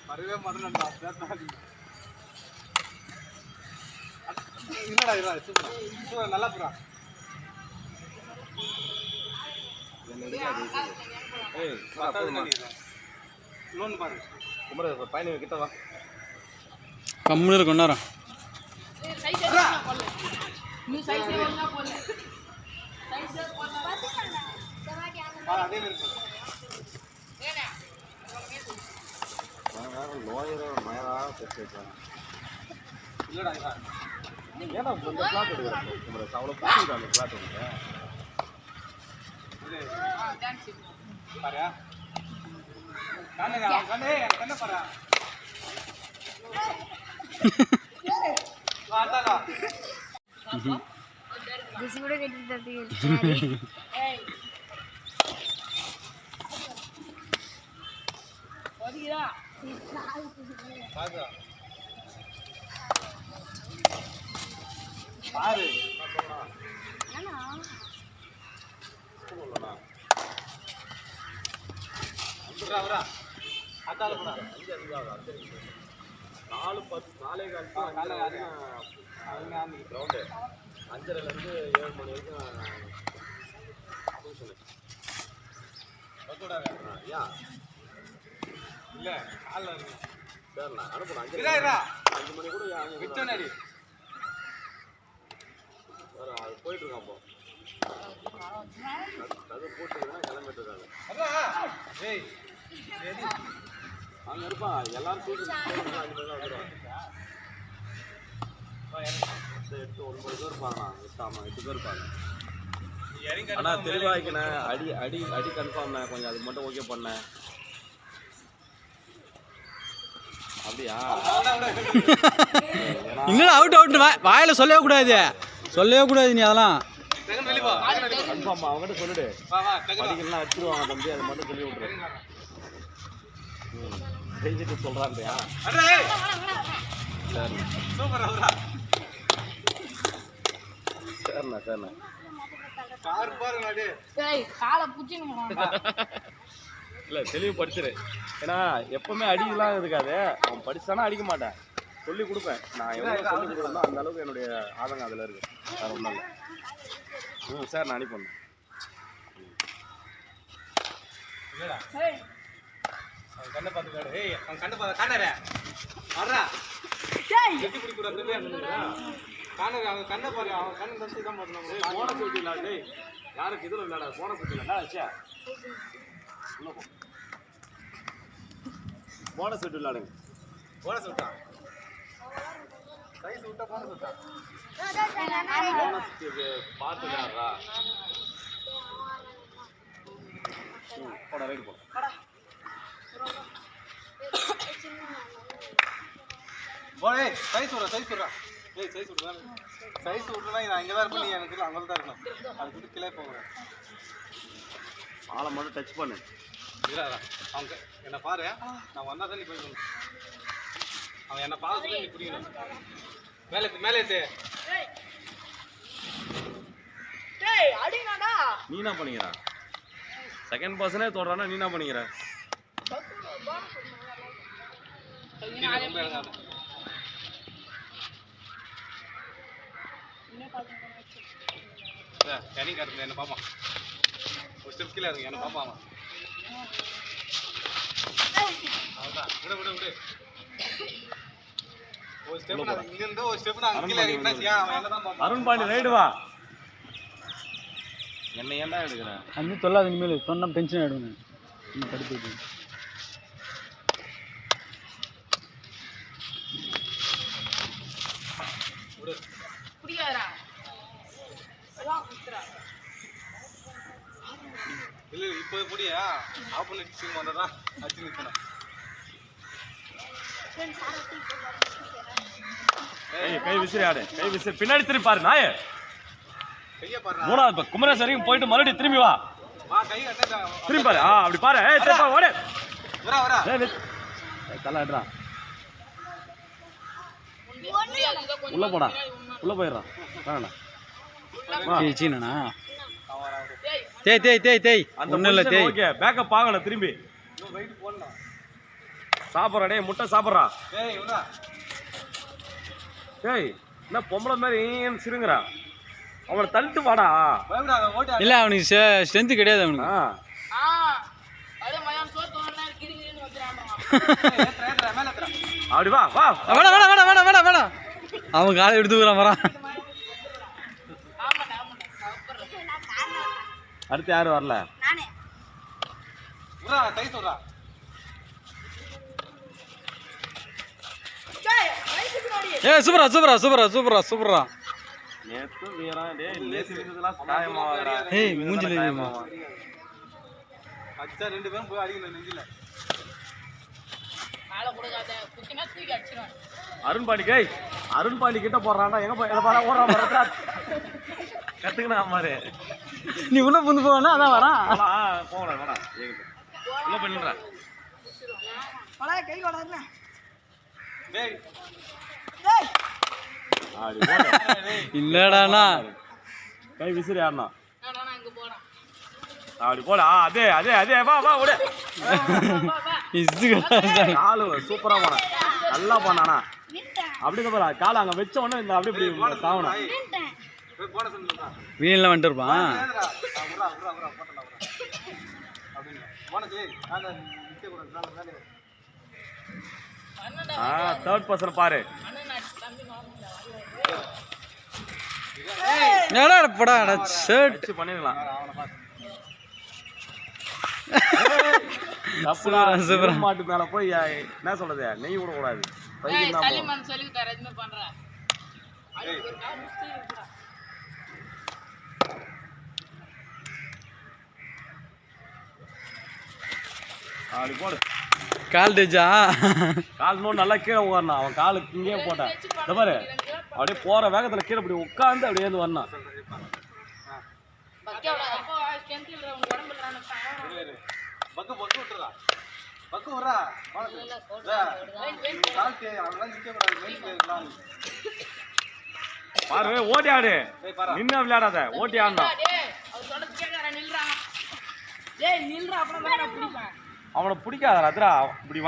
வரவே மாட்டேன்டா இல்லடா சூப்பர் நல்லா போறா ஏய் இன்னொன்னு பாரு குமர பையனை கிட்ட வா கம்முன்னு இருக்கு நேரம் நீ சைஸ் ஒண்ணா போல சைஸ் போல பாத்துடா அதே இருக்கு ஏனா லோயர் மயரா பேசிட்டா இல்லடா ஏடா இந்த பிளாட் எடுக்கற குமர அவ்வளவு பாத்துடா அந்த பிளாட் உனக்கு டான்ஸ் பாரு கண்ணே பாரு வாடா this would get the hey vadira பாரு அண்ணா சொல்லலனா வரா அதால போடா 5 4 10 4 கால் அவங்க கிரவுண்ட் 5:30 ல இருந்து 7 மணி வரைக்கும் யா இல்ல கால்ல இருக்கு சார் நான் அனுப்புறேன் 5 மணி கூட விட்டனடி வர போயிட்டு இருக்கான் அப்போ அது போட்டுனா கிளம்பிட்டு இருக்காங்க ஏய் ரெடி அங்க இருப்பா எல்லாரும் தூக்கி 5 மணி வந்துருவாங்க 8 9 பேர் இருப்பாங்க 8 பேர் இருப்பாங்க ஆனா தெளிவாக்கின அடி கன்ஃபார்ம் கொஞ்சம் அது மட்டும் ஓகே பண்ண அப்படியா இன்னும் அவுட் வாயில சொல்லவே கூடாது நீ அதெல்லாம் கன்ஃபார்ம் அவங்ககிட்ட சொல்லிடு படிக்கலாம் அடிச்சிருவாங்க தம்பி அதை மட்டும் சொல்லி விட்டுரு செஞ்சுட்டு சொல்றான்யா சரி சரிண்ணா இல்லை தெளிவு படிச்சிரு ஏன்னா எப்பவுமே அடிக்கலாம் இருக்காது அவன் படிச்சானா அடிக்க மாட்டேன் சொல்லி கொடுப்பேன் நான் எவ்வளோ சொல்லி கொடுக்குறேனோ அந்த அளவுக்கு என்னுடைய ஆதங்கம் அதில் இருக்கு வேறு ஒன்றும் இல்லை சார் நான் அனுப்பிப்பேன் அவன் கண்ணை பார்த்துக்காடு ஏய் அவன் கண்ணை பார்த்து காணறே வர்றா எட்டி பிடிக்கூடாது காண அவன் கண்ணை பாரு அவன் கண்ணை தச்சு தான் பார்க்கணும் போனஸ் விட்டு இல்லாடு யாருக்கு இதில் இல்லாடா போனஸ் விட்டு இல்லை ஆச்சா போனஸ் விட்டு இல்லாடுங்க போனஸ் விட்டா சைஸ் விட்டா போனஸ் விட்டா போனஸ் பார்த்து விளையாடுறா போடா ரைட் போடா போடே சைஸ் விட்றா ஏய் சைஸ் விட்றா சைஸ் விட்றனா நான் இங்கே தான் இருப்பேன் நீ எனக்கு அங்கே தான் இருக்கணும் அது விட்டு கீழே போகிறேன் ஆளை மட்டும் டச் பண்ணு இல்லை அவங்க என்னை பாரு நான் வந்தால் தான் நீ போய்க்கணும் அவன் என்னை பார்த்து நீ பிடிக்கணும் மேலே நீ என்ன பண்ணிக்கிற செகண்ட் பர்சனே தொடறானா நீ என்ன பண்ணிக்கிற என்ன பாப்பா ஒரு ஸ்டெப் கீழே இருக்கு என்ன பாப்பா அவ்வளோதான் விடு ஒரு ஸ்டெப் இங்க இருந்து ஒரு ஸ்டெப் நான் கீழே இறங்கினா அவன் என்ன தான் பாப்பா அருண் பாண்டி ரைடு வா என்ன ஏன்டா எடுக்கிற அண்ணி சொல்லாத இனிமேல் சொன்னா டென்ஷன் ஆயிடுங்க இன்னும் படிப்பு இல்லை இப்போ எப்படியா ஆப்போனன்ட் டீம் வந்ததா அடிச்சு நிற்கணும் கை விசிறி ஆடு கை விசிறி பின்னாடி திரும்பி பாரு நாய கையை பாரு மூணாவது குமரேஷ் வரைக்கும் போயிட்டு மறுபடியும் திரும்பி வா கை கட்ட திரும்பி பாரு அப்படி பாரு ஏய் திருப்பா ஓடு வரா தலை ஆடுறா உள்ள போடா உள்ள போயிடுறான் வேணா சீனா தேய் அந்த ஒண்ணும் இல்ல தேய் ஓகே பேக்கப் ஆகல திரும்பி இன்னும் வெயிட் போடலாம் சாப்பிட்றா டேய் முட்டை சாப்பிட்றா ஏய் விட்றா டேய் என்ன பொம்பளை மாதிரி சிறுங்குறா அவனை தள்ளிட்டு வாடா பயப்படாத ஓட்டு இல்லை அவனுக்கு ஸ்ட்ரென்த்து கிடையாது அவனுக்கு. ஏத்துறா மேல ஏத்துறா அப்படி வா வா வேணா வேணா வேணா வேணா வேணா வேணா அவன் காலை எடுத்துக்கிறான் வரான். அடுத்து யாரும் வரல விட்றா சைஸ் விட்றா சூப்பரா சூப்பரா சூப்பரா சூப்பரா சூப்பரா. நேத்து வீரம் டேய் லேசி விடுறதுலாம் காயமாவாடா ஏய் மூஞ்சில ஏறிமா. அச்சா 2 பேரும் போய் அடிக்கணும் நெஞ்சில அருண் பாண்டி கிட்ட போறான்டா எங்க போய் எதை பாரா ஓடுறான் பாரா கத்துக்கணா மாரு நீ உள்ள புந்து போவானா அதான் வரான். போகல வேணா உள்ள பண்ணிடுறா டேய் அப்படி போடு இல்லடாண்ணா கை விசிறி ஆடனா அப்படி போட அதே அதே அதே வா வா ஓடு காலு சூப்பரா போன நல்லா போனானா அப்படி பாரு காலை அங்க வச்ச உடனே இந்த அப்படி இப்படி தாவணும் போய் போட சொல்லுடா வீணில் வந்துட்டு இருப்பான். ஏதுடா விட்றா விட்றா விட்றா போடலாம் விட்றா அப்படிங்க போனது நான் நிக்க கூடாது நான் மேலே தேர்ட் பர்சன் பாரு போடா ஷர்ட் வச்சு பண்ணிடலாம் மாட்டு மேல போய் என்ன சொல்றது நெய் விட கூடாது அப்படி போடு கால் டேஜா கால் இன்னும் நல்லா கீழே உட்காரணும் அவன் காலுக்கு இங்கேயே போட்டான் இந்த பாரு அப்படியே போற வேகத்துல கீழே இப்படி உட்காந்து அப்படியே வந்து வரணும் பக்கு பக்கு விட்டுறா பக்கு விட்றா அவங்களாம் நிக்க கூடாது மெயின் இருக்கலாம் பாரு ஓட்டி ஆடு நின்று விளையாடாத ஓட்டி ஆடணும் அவனை பிடிக்காத அதுரா இப்படி